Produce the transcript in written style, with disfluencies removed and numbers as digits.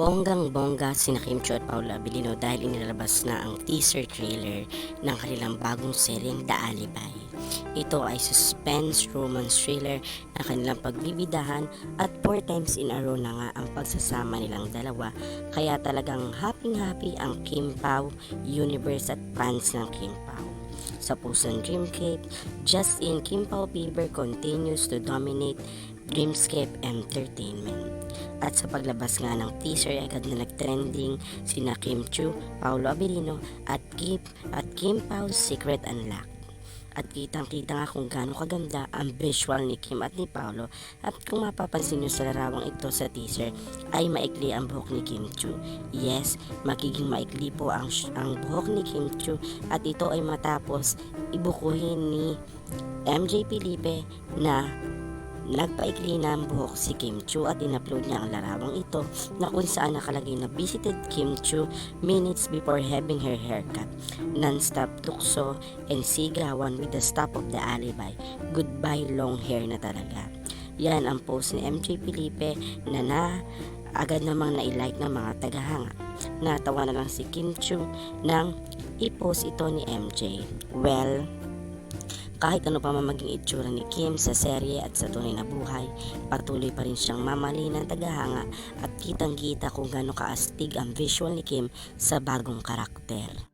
Bonggang-bongga sina Kim Chiu at Paolo Abilino dahil inilabas na ang teaser trailer ng kanilang bagong seryeng The Alibay. Ito ay suspense romance thriller na kanilang pagbibidahan at 4 times in a row na nga ang pagsasama nilang dalawa, kaya talagang happy ang Kim Pao universe at fans ng Kim Pao. Sa Puson Dreamscape, just in Kim Pao fever continues to dominate Dreamscape Entertainment. At sa paglabas nga ng teaser, agad na nagtrending sina Kim Chiu, Paolo Abilino at Kim Pao's Secret Unlock. At kitang-kita nga kung gaano kaganda ang visual ni Kim at ni Paolo, at kung mapapansin nyo sa larawang ito sa teaser ay maikli ang buhok ni Kim Chiu. Yes, magiging maikli po ang buhok ni Kim Chiu, at ito ay matapos ibukuhin ni MJ Felipe na nagpaikli na ang buhok si Kim Chiu, at in-upload niya ang larawang ito na kung saan nakalagay na visited Kim Chiu minutes before having her haircut. Non-stop tukso and sigawan with the stop of The Alibay. Goodbye long hair na talaga. Yan ang post ni MJ Felipe na agad namang na-like ng mga tagahanga. Natawa na lang si Kim Chiu nang i-post ito ni MJ. Well, kahit ano pa man maging itsura ni Kim sa serye at sa tunay na buhay, patuloy pa rin siyang mamali ng tagahanga, at kitang-kita kung gaano kaastig ang visual ni Kim sa bagong karakter.